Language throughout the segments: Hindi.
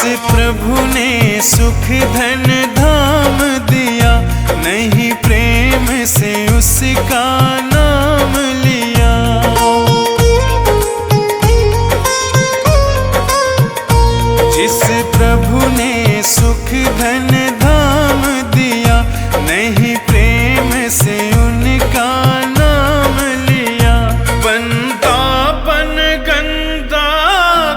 प्रभु ने सुख धन धाम दिया, नहीं प्रेम से उसका नाम लिया। जिस प्रभु ने सुख धन धाम दिया, नहीं प्रेम से उनका नाम लिया। बंदापन गंदा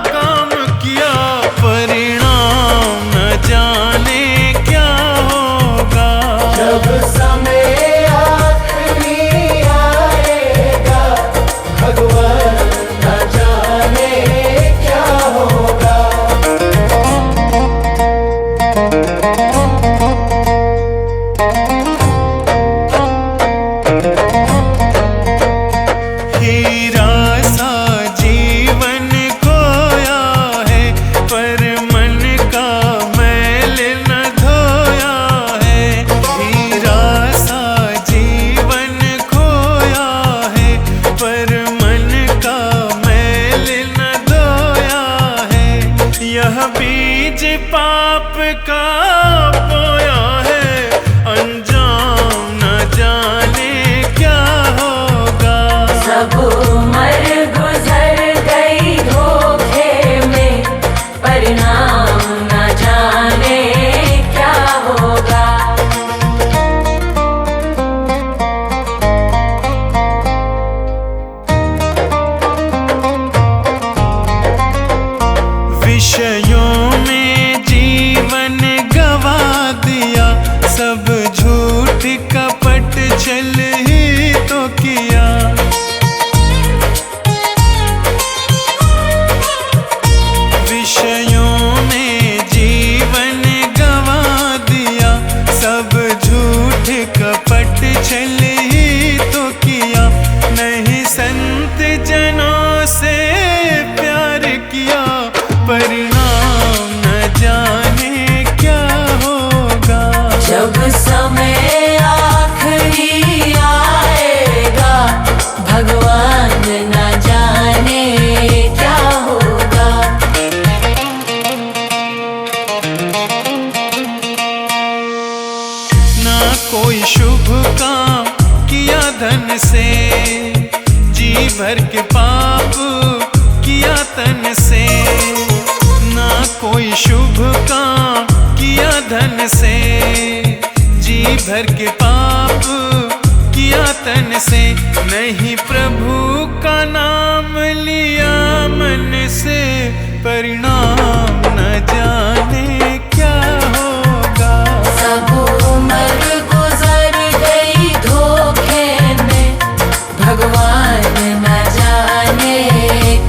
काम किया, परिणाम न जाने क्या होगा। जब समय आखिरी आएगा, भगवान न जाने क्या होगा। हीरा सा जीवन खोया है, पर मन का मैल न धोया है। हीरा सा जीवन खोया है, पर मन का मैल न धोया है। यह बीज पाप का बोया है, अंजाम न जाने क्या होगा। सब उम्र गुजर गई धोखे में, परिणाम न जाने क्या होगा। विषयों में जीवन गवा दिया, सब झूठ कपट छल ही तो किया। विषयों में जीवन गवा दिया, सब झूठ कपट छल ही तो किया। नहीं संत जनों से प्यार किया, परिणाम न जाने क्या होगा। जब समय आखिरी आएगा, भगवान न जाने क्या होगा। ना कोई शुभ काम किया धन से, जी भर के पाप किया तन से। ना कोई शुभ काम किया धन से, जी भर के पाप किया तन से। नहीं प्रभु का नाम लिया मन से, परिणाम न जाने क्या होगा। सब उम्र गुजर गई धोखे में, भगवान न जाने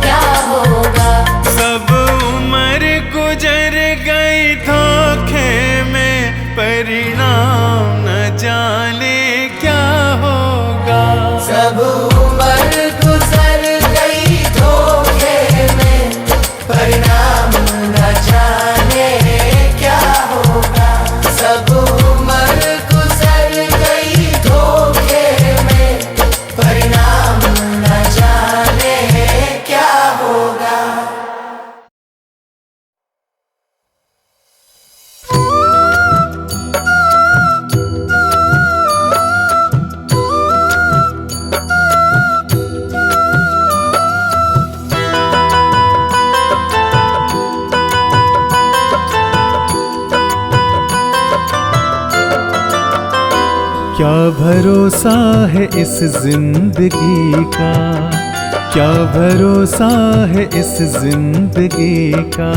क्या होगा। सब उम्र गुजर गई धोखे में, परिणाम न जाने क्या होगा। सब उम्र गुजर गई धोखे में, परिणाम न जाने क्या होगा। सब उम्र गुजर गई धोखे में, परिणाम न जाने क्या होगा। क्या भरोसा है इस जिंदगी का, क्या भरोसा है इस जिंदगी का।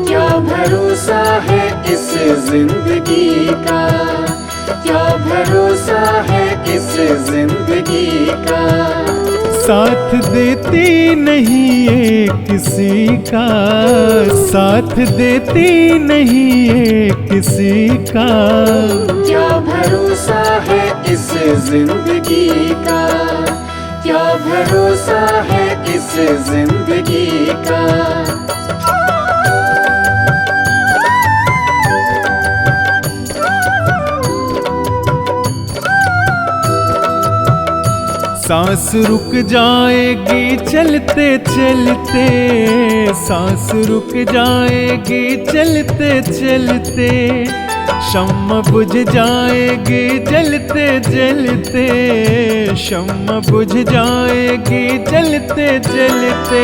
क्या भरोसा है इस जिंदगी का, क्या भरोसा है इस जिंदगी का। साथ देती नहीं ये किसी का, साथ देती नहीं ये किसी का। क्या भरोसा है इस जिंदगी का, क्या भरोसा है इस जिंदगी का। सांस रुक जाएगी चलते चलते, सांस रुक जाएगी चलते चलते, शम्मा बुझ जाएगी जलते जलते, शम्मा बुझ जाएगी जलते जलते,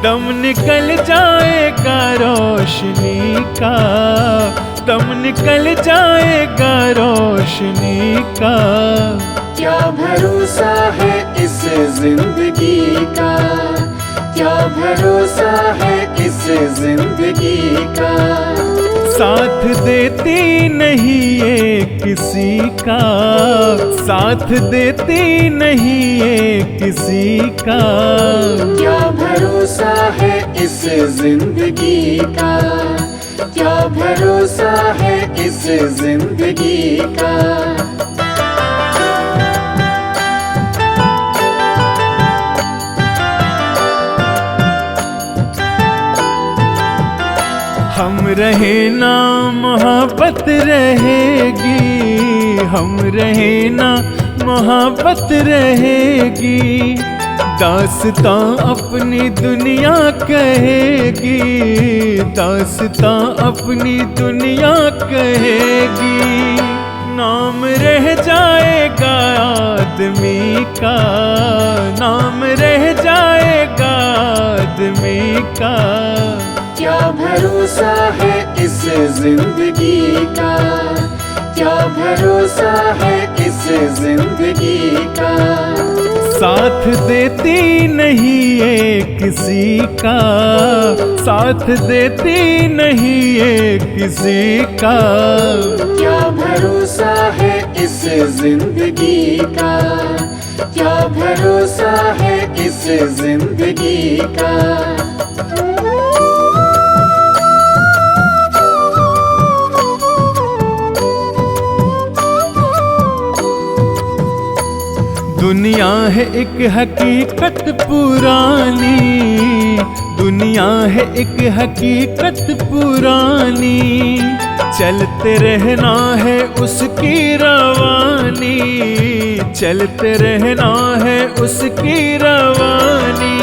दम निकल जाएगा रोशनी का, दम निकल जाएगा रोशनी का। क्या भरोसा है इस जिंदगी का, क्या भरोसा है इस जिंदगी का। साथ देती नहीं ये किसी का, साथ देती नहीं ये किसी का। क्या भरोसा है इस जिंदगी का, क्या भरोसा है इस जिंदगी का। हम रहे ना मोहब्बत रहेगी, हम रहे ना मोहब्बत रहेगी, दास्तां अपनी दुनिया कहेगी, दास्तां अपनी दुनिया कहेगी। नाम रह जाएगा आदमी का, नाम रह जाएगा आदमी का। क्या भरोसा है इस जिंदगी का, क्या भरोसा है इस जिंदगी का। साथ देती नहीं ये किसी का, साथ देती नहीं ये किसी का। क्या भरोसा है इस जिंदगी का, क्या भरोसा है इस जिंदगी का। दुनिया है एक हकीकत पुरानी, दुनिया है एक हकीकत पुरानी, चलते रहना है उसकी रवानी, चलते रहना है उसकी रवानी।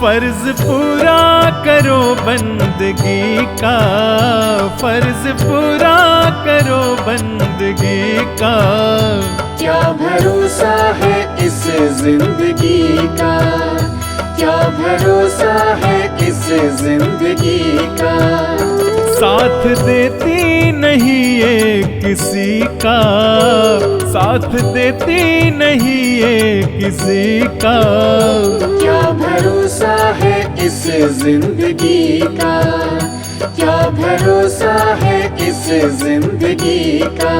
फर्ज पूरा करो बंदगी का, फर्ज पूरा करो बंदगी का। क्या भरोसा है इस जिंदगी का, क्या भरोसा है इस जिंदगी का। साथ देती नहीं ये किसी का, साथ देती नहीं ये किसी का। क्या भरोसा है इस जिंदगी का, क्या भरोसा है इस जिंदगी का।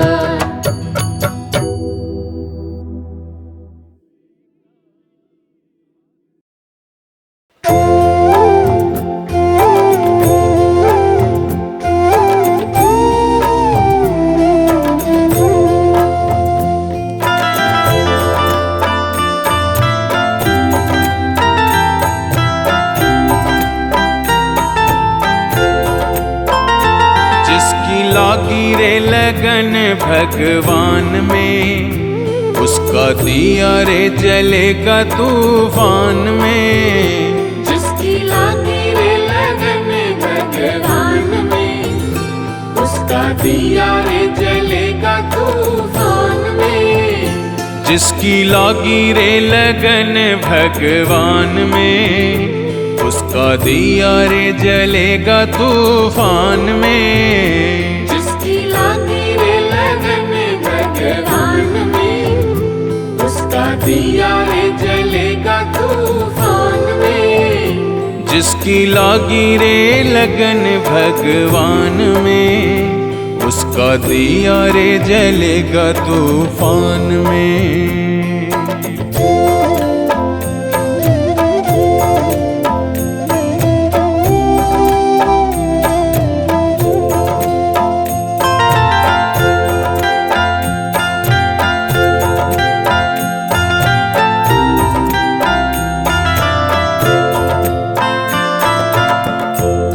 लागी रे लगन भगवान में, उसका दिया रे जलेगा तूफान में। जिसकी लागी रे लगन भगवान में, उसका दिया रे जलेगा तूफान में। जिसकी लागी रे लगन भगवान में, उसका दिया रे जलेगा तूफान में। जिसकी लागी रे लगन भगवान में, उसका दिया रे जलेगा तूफान में। जिसकी लागी रे लगन भगवान में, उसका दिया रे जलेगा तूफान में।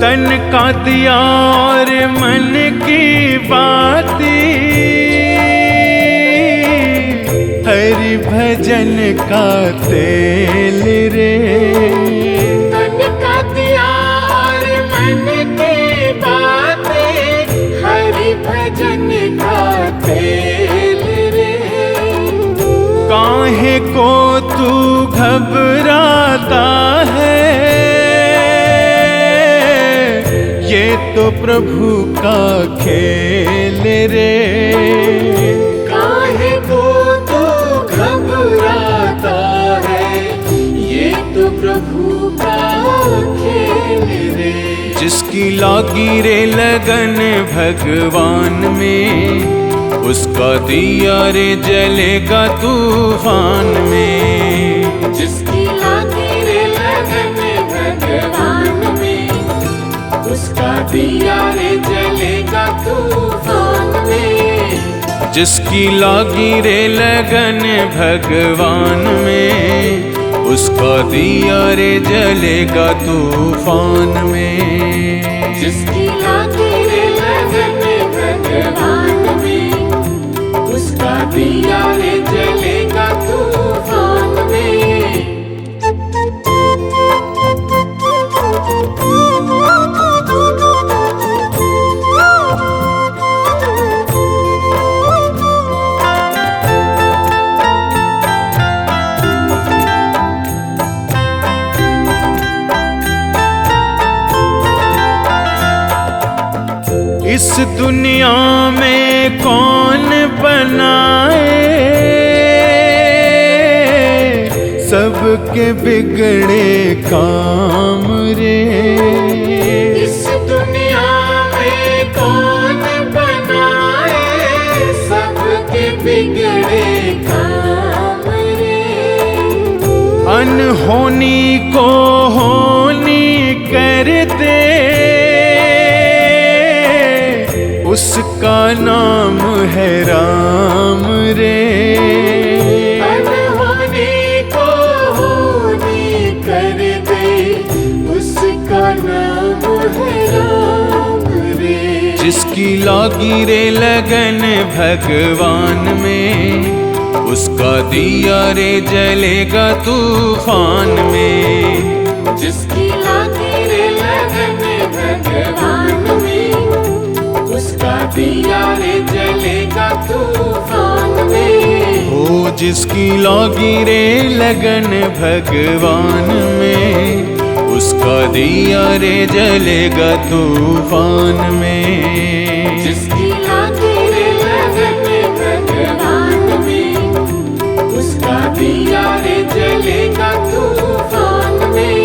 तन का दिया और मन की बातें, हरि भजन का तेल रे। तन का दिया काहे को तू घबराता है, ये तो प्रभु का खेल रे। काहे को तू घबराता है, ये तो प्रभु का खेल रे। जिसकी लागी रे लगन भगवान में, उसका दिया रे जलेगा तूफान में। जिसकी लागी रे लगन भगवान में, उसका दिया रे जलेगा तूफान में। जिसकी लागी रे लगन भगवान में, उसका दिया रे जलेगा तूफान में। जिसकी लागी रे लगन भगवान में, उसका दिया रे जलेगा तूफान में। इस दुनिया में कौन बनाए, सबके बिगड़े काम रे। इस दुनिया में कौन बनाए, सबके बिगड़े काम रे। अनहोनी को होनी कर दे, उसका नाम है राम रे। अनहोनी को होनी कर दे, उसका नाम है राम रे। जिसकी लागी रे लगन भगवान में, उसका दिया रे जलेगा तूफान में। जिसकी लागी रे लगन भगवान में, उसका दिया रे जलेगा तूफान में। ओ जिसकी लागी रे लगन भगवान में, उसका दिया रे जलेगा तूफान में। जिसकी लागी रे लगन भगवान में, उसका दिया रे जलेगा तूफान में।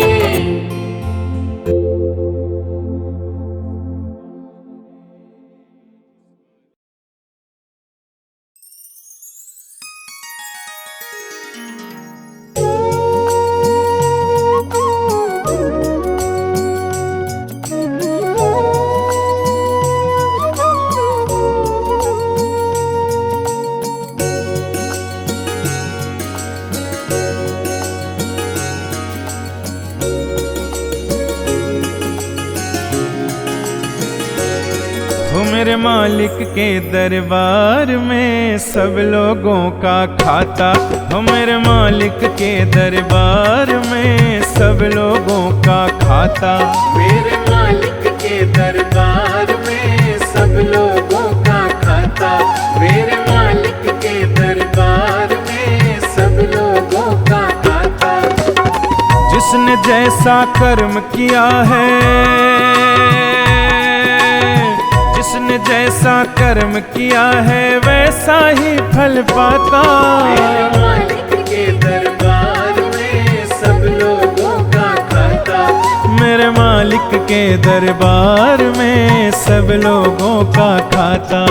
हो मेरे मालिक के दरबार में सब लोगों का खाता। हो मेरे मालिक के दरबार में सब लोगों का खाता। मेरे मालिक के दरबार में सब लोगों का खाता। मेरे मालिक के दरबार में सब लोगों का खाता। जिसने जैसा कर्म किया है, जिसने जैसा कर्म किया है वैसा ही फल पाता। मेरे मालिक के दरबार में सब लोगों का खाता। मेरे मालिक के दरबार में सब लोगों का खाता।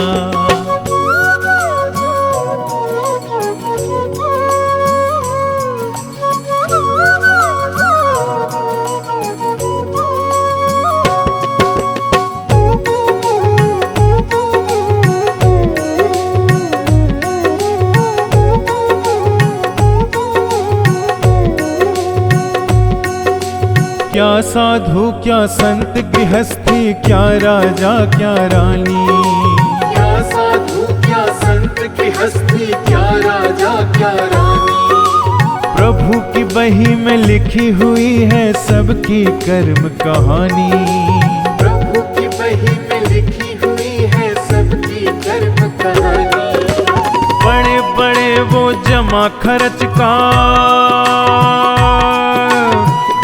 क्या साधु क्या संत गृहस्थी, क्या राजा क्या रानी। क्या साधु क्या संत गृहस्थी, क्या राजा क्या रानी। प्रभु की बही में लिखी हुई है सबकी कर्म कहानी। प्रभु की बही में लिखी हुई है सबकी कर्म कहानी। बड़े बड़े वो जमा खर्च का,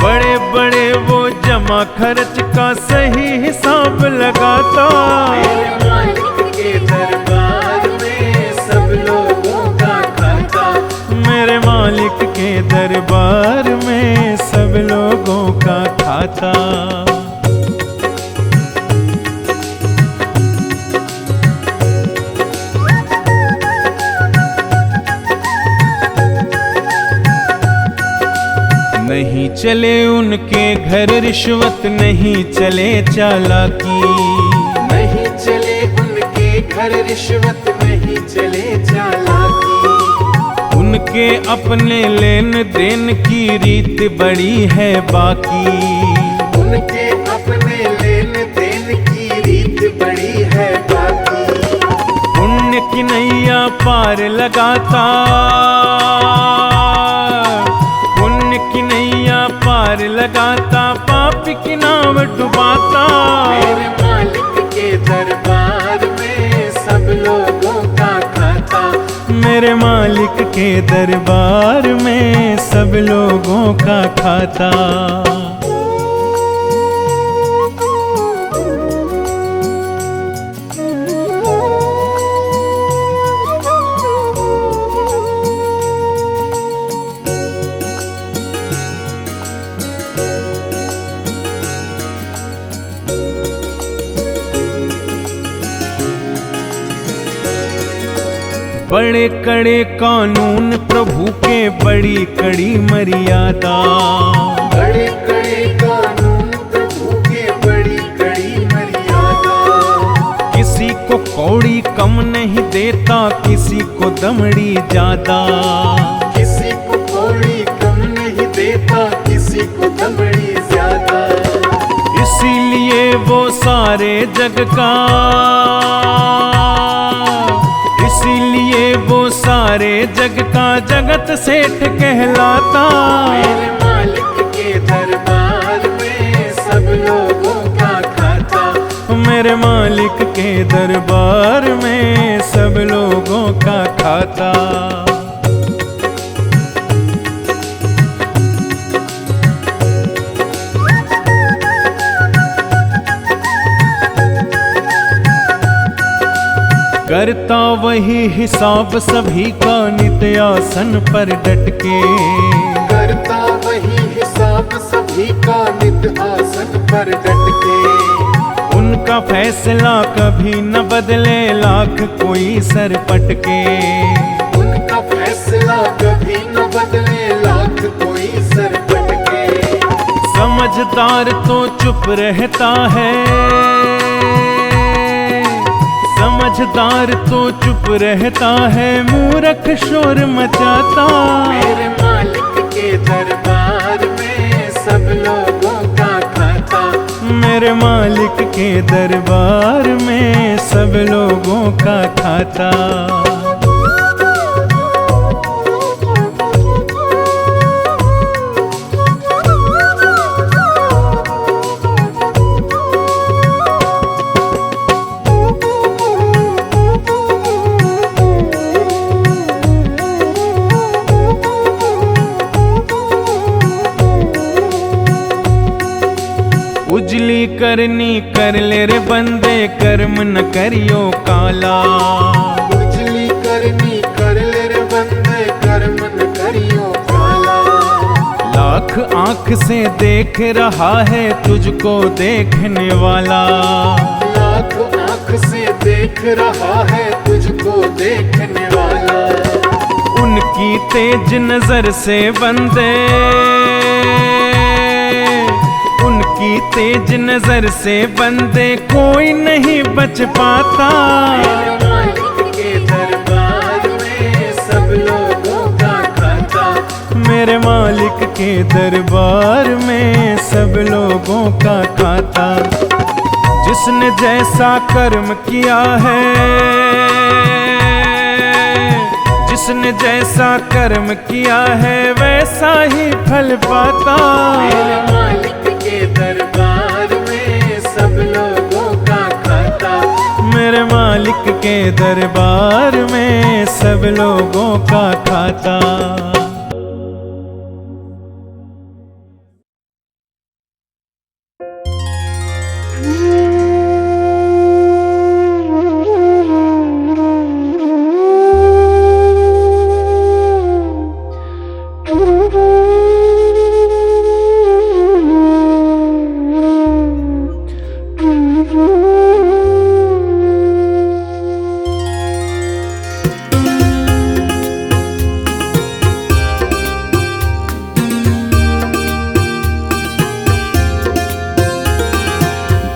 बड़े बड़े वो जमा खर्च का सही हिसाब लगाता। मेरे मालिक के दरबार में सब लोगों का खाता, मेरे मालिक के दरबार में सब लोगों का खाता। नहीं चले उनके घर रिश्वत, नहीं चले चालाकी, नहीं चले उनके घर रिश्वत, नहीं चले चालाकी। उनके अपने लेन देन की रीत बड़ी है बाकी, उनके अपने लेन देन की रीत बड़ी है बाकी। पुण्य की नैया पार लगाता, पुण्य की नैया पार लगाता, पाप की नाव डुबाता। मेरे मालिक के दरबार में सब लोगों का खाता, मेरे मालिक के दरबार में सब लोगों का खाता। बड़े कड़े कानून प्रभु के, बड़ी कड़ी मर्यादा, बड़े कड़े कानून प्रभु के, बड़ी कड़ी मर्यादा। किसी को कौड़ी कम नहीं देता, किसी को दमड़ी ज्यादा, किसी को कौड़ी कम नहीं देता, किसी को दमड़ी ज्यादा। इसीलिए वो सारे जग का, इसीलिए वो सारे जग का जगत सेठ कहलाता। मेरे मालिक के दरबार में सब लोगों का खाता, मेरे मालिक के दरबार में सब लोगों का खाता। करता वही हिसाब सभी का, नित्य आसन पर डट के, करता वही हिसाब सभी का, नित्य आसन पर डट के। उनका फैसला कभी न बदले, लाख कोई सर पटके, उनका फैसला कभी न बदले, लाख कोई सर पटके। समझदार तो चुप रहता है, समझदार तो चुप रहता है, मूर्ख शोर मचाता। मेरे मालिक के दरबार में सब लोगों का खाता, मेरे मालिक के दरबार में सब लोगों का खाता। उजली करनी कर ले रे बंदे, कर्म न करियो काला, उजली करनी कर ले रे बंदे, कर्म न करियो काला। लाख आंख से देख रहा है तुझको देखने वाला, लाख आंख से देख रहा है तुझको देखने वाला। उनकी तेज नजर से बंदे, उनकी तेज नजर से बंदे कोई नहीं बच पाता। मेरे मालिक के दरबार में सब लोगों का खाता, मेरे मालिक के दरबार में सब लोगों का खाता। जिसने जैसा कर्म किया है, जिसने जैसा कर्म किया है वैसा ही फल पाता। मेरे मालिक के दरबार में सब लोगों का खाता, मेरे मालिक के दरबार में में सब लोगों का खाता।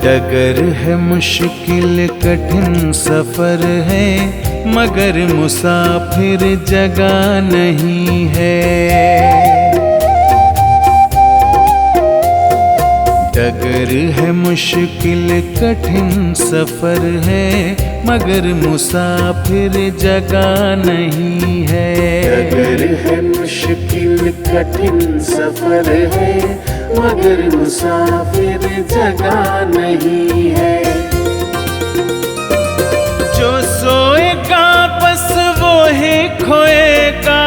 डगर है मुश्किल कठिन सफर है, मगर मुसाफिर जगह नहीं है। डगर है मुश्किल कठिन सफर है, मगर मुसाफिर जगह नहीं है। डगर है मुश्किल कठिन सफर है, मगर मुसाफिर जगह नहीं है। जो सोएगा बस वो ही खोएगा,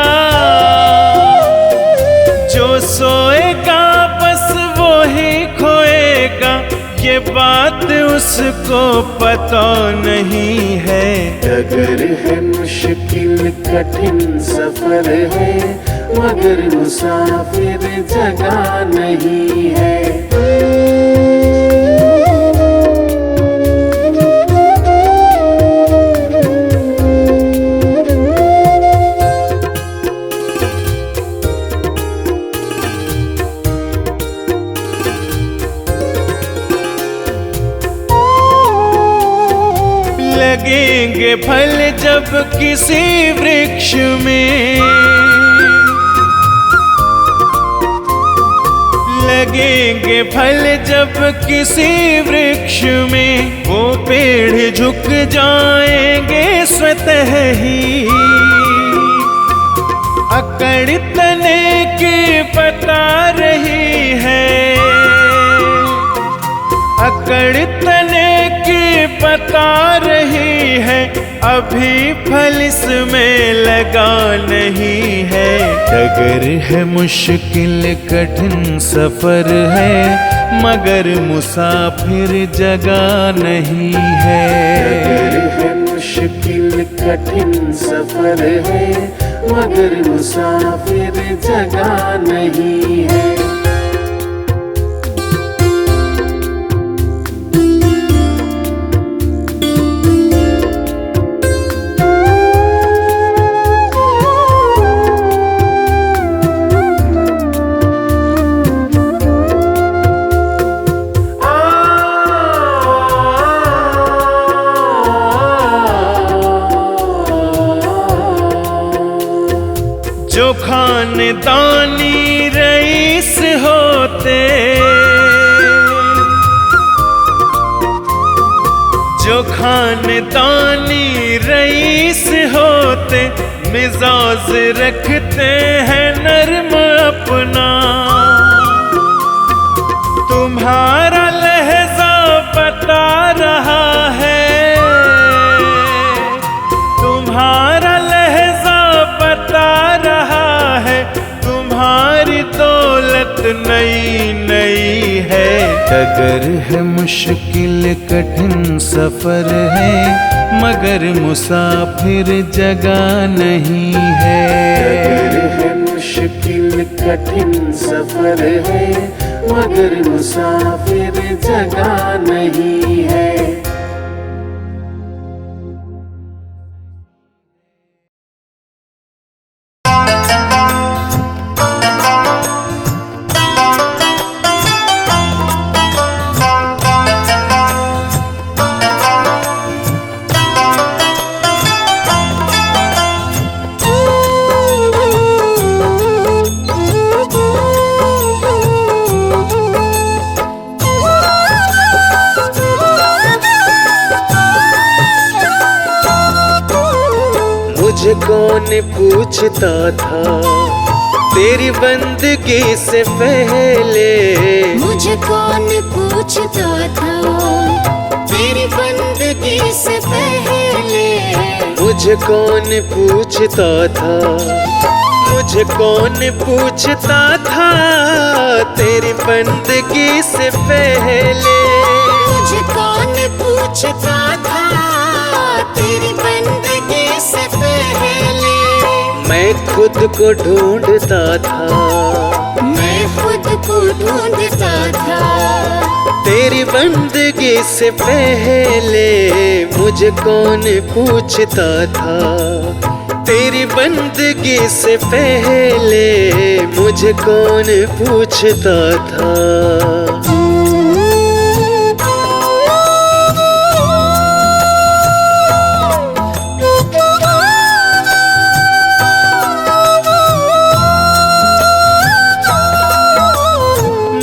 जो सोएगा बस वो ही खोएगा, ये बात उसको पता नहीं है। डगर है मुश्किल कठिन सफर है, मगर मुसाफिर जगह नहीं है। लगेंगे फल जब किसी वृक्ष में, लगेंगे फल जब किसी वृक्ष में, वो पेड़ झुक जाएंगे स्वतः ही। अकड़ तने की बता रही है, अकड़ तने की बता रही है, अभी फल इसमें लगा नहीं है। डगर है मुश्किल कठिन सफर है, मगर मुसाफिर जगह नहीं है। डगर है मुश्किल कठिन सफर है, मगर मुसाफिर जगह नहीं है। जो खानदानी रईस होते, जो खानदानी रईस होते, मिजाज रखते हैं नर्म अपना। तुम्हारा लहजा बता रहा है, तुम्हारा लहजा बता रहा है, तुम्हारी दौलत नई नई है। डगर है मुश्किल कठिन सफर है, मगर मुसाफिर जगह नहीं है। डगर है मुश्किल कठिन सफर है, मगर मुसाफिर जगह नहीं है। मुझे कौन पूछता था तेरी बंदगी से पहले, मुझे कौन पूछता था तेरी बंदगी से पहले। मुझे कौन पूछता था, मुझे कौन पूछता था तेरी बंदगी से पहले। मुझे कौन पूछता था तेरी बंदगी से पहले। मैं खुद को ढूंढता था, मैं खुद को ढूंढता था तेरी बंदगी से पहले। मुझे कौन पूछता था तेरी बंदगी से पहले। मुझे कौन पूछता था।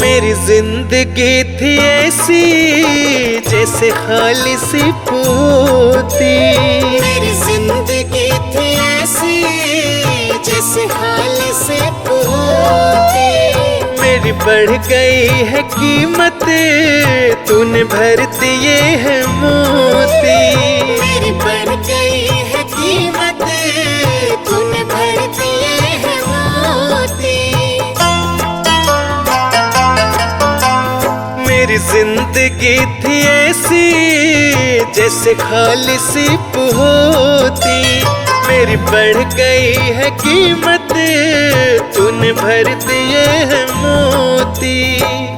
मेरी जिंदगी थी ऐसी जैसे खालिसी पोती। मेरी जिंदगी थी ऐसी जैसे खालिसी पोती। मेरी बढ़ गई है कीमत, तूने भर दिए है मोती। मेरी बढ़ गई है कीमत, तूने भर दिए है मोती। मेरी जिंदगी थी ऐसी जैसे खालिसी पोती। मेरी बढ़ गई है कीमत, तूने भर दिए है मोती।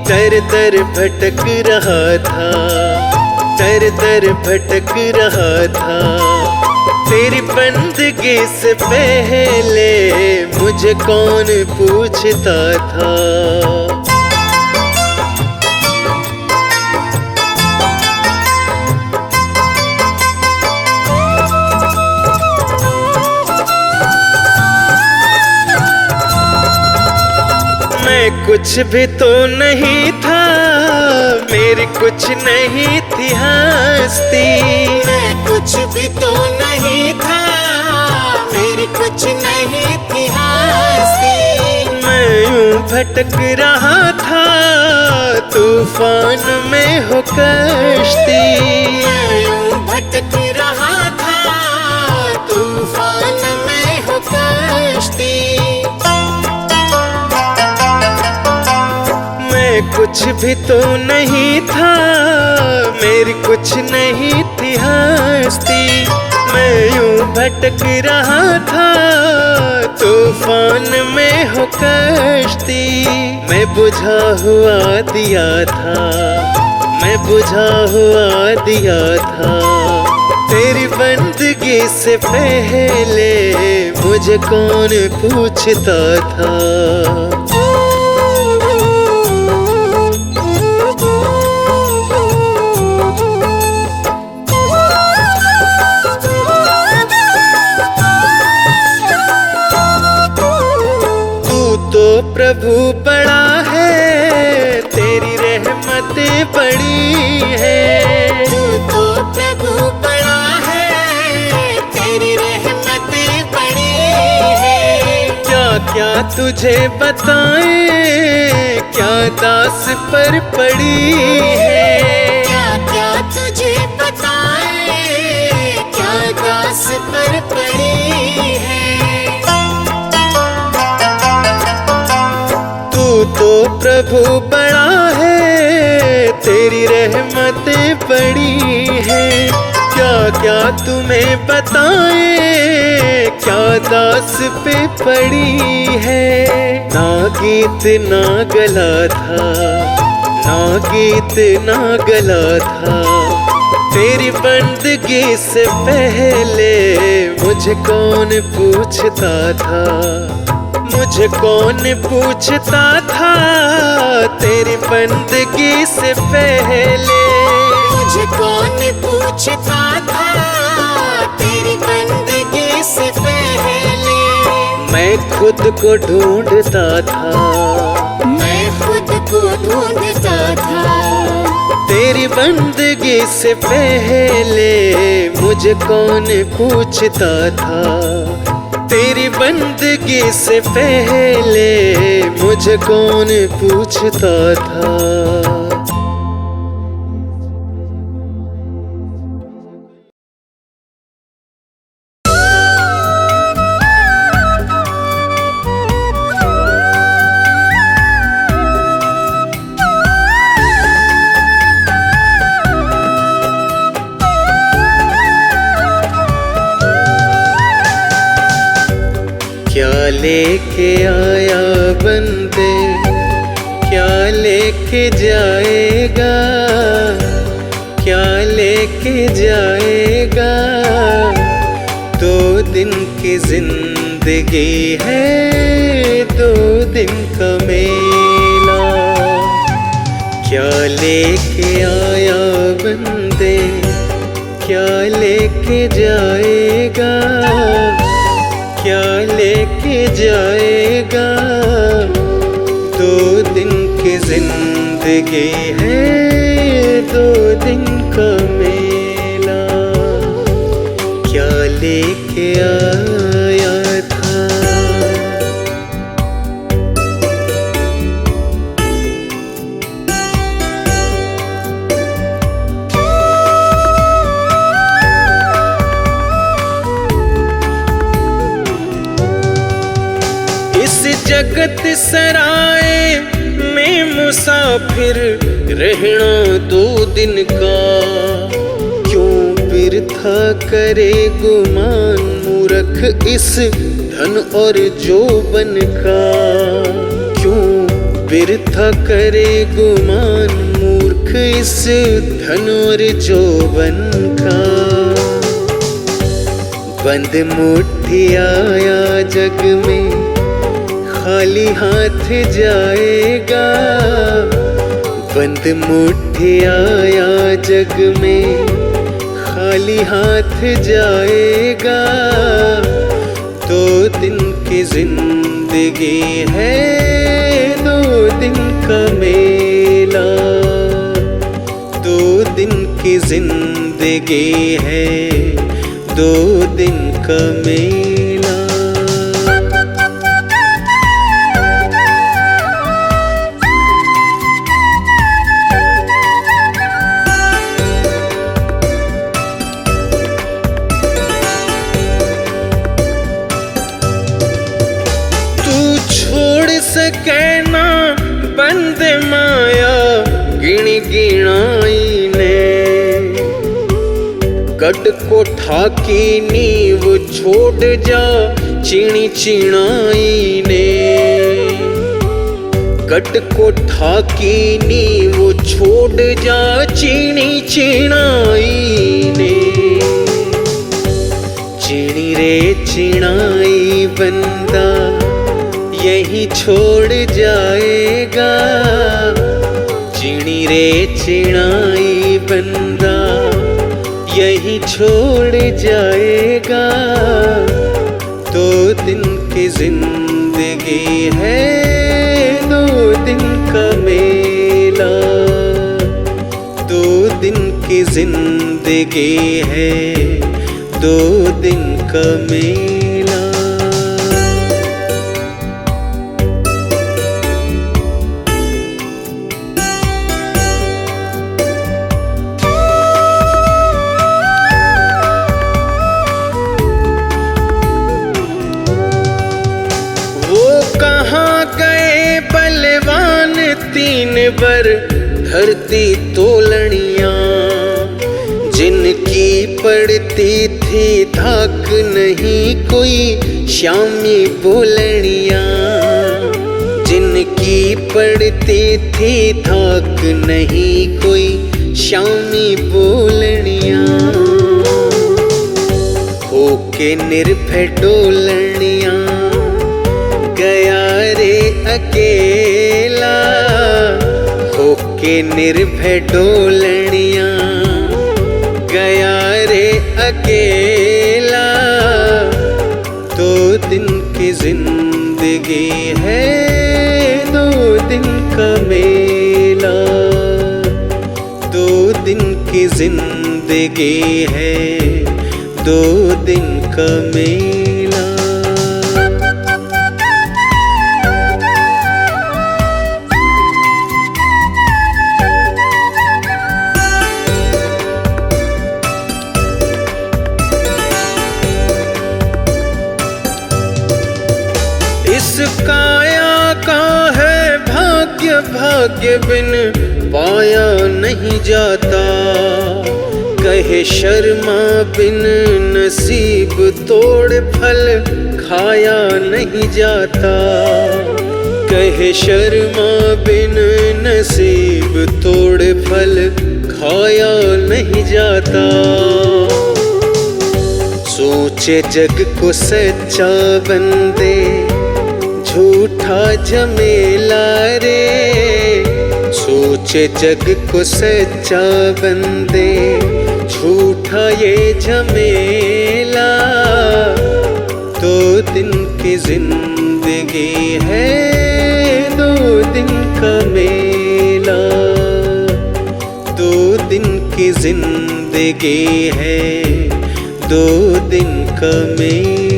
दर दर भटक रहा था, दर दर भटक रहा था तेरी बंदगी से पहले। मुझे कौन पूछता था। मैं कुछ भी तो नहीं था, मेरी कुछ नहीं थी हस्ती। मैं कुछ भी तो नहीं था, मेरी कुछ नहीं थी हस्ती। मैं यूं भटक रहा था तूफान में हो कश्ती। मैं यूं भटक रहा था तूफान में हो कश्ती। मैं कुछ भी तो नहीं था, मेरी कुछ नहीं थी हस्ती। मैं यूं भटक रहा था तूफान में हो कश्ती। मैं बुझा हुआ दिया था, मैं बुझा हुआ दिया था तेरी बंदगी से पहले। मुझे कौन पूछता था। प्रभु बड़ा है, तेरी रहमत बड़ी है। तू तो प्रभु बड़ा है, तेरी रहमत बड़ी है। क्या क्या तुझे बताएं, क्या दास पर पड़ी है। क्या क्या तुझे बताएं, क्या दास पर पड़ी है। तो प्रभु बड़ा है, तेरी रहमत बड़ी है। क्या क्या तुम्हें बताएं, क्या दास पे पड़ी है। ना गीत ना गला था, ना गीत ना गला था तेरी बंदगी से पहले। मुझे कौन पूछता था, मुझे कौन पूछता था तेरी बंदगी से पहले। मुझे कौन पूछता था तेरी बंदगी से पहले। मैं खुद को ढूंढता था, मैं खुद को ढूंढता था तेरी बंदगी से पहले। मुझे कौन पूछता था तेरी बंदगी से पहले। मुझे कौन पूछता था। लेके आया बंदे, क्या लेके जाएगा, क्या लेके जाएगा। 2 दिन की जिंदगी है, 2 दिन का मेला। क्या लेके आया बंदे, क्या लेके जाएगा, क्या लेके जाएगा। 2 दिन की जिंदगी है, 2 दिन का मेला। क्या लेके आया था। इस जगत सराय में मुसाफिर रहना 2 दिन का। क्यों बिरथा करे गुमान मूर्ख इस धन और जोबन का। क्यों बिरथा करे गुमान मूर्ख इस धन और जोबन का। बंद मुट्ठी आया जग में, खाली हाथ जाएगा। बंद मुट्ठी आया जग में, खाली हाथ जाएगा। 2 दिन की जिंदगी है, 2 दिन का मेला। 2 दिन की जिंदगी है, 2 दिन का मेला। सके ना बंद माया गिण गिणाई ने। गढ़ को ठाकी नींव छोड़ जा चिणी चिणाई ने। गढ़ को ठाकी नींव छोड़ जा चिणी चिणाई ने। चिणी रे चिणाई बंदा यही छोड़ जाएगा। चिणी रे चिणाई बंदा यही छोड़ जाएगा। 2 दिन की जिंदगी है, 2 दिन का मेला। 2 दिन की जिंदगी है, 2 दिन का मेला। बलवान 3 बर धरती तोलनिया, जिनकी पड़ती थी धाक नहीं कोई श्यामी बोलनिया। जिनकी पड़ती थी धाक नहीं कोई श्यामी बोलनिया। होके निर्भय डोलनिया गया रे अकेला। होके निर्भय डोलनिया गया रे अकेला। 2 दिन की जिंदगी है, 2 दिन का मेला। 2 दिन की जिंदगी है, 2 दिन का मेला। काया का है भाग्य, भाग्य बिन पाया नहीं जाता। कहे शर्मा बिन नसीब तोड़ फल खाया नहीं जाता, कहे शर्मा बिन नसीब तोड़ फल खाया नहीं जाता। सोचे जग को सच्चा बंदे झूठा झमेला रे, सोचे जग को सच्चा बंदे झूठा ये झमेला। 2 दिन की जिंदगी है 2 दिन का मेला, 2 दिन की जिंदगी है 2 दिन का मेला।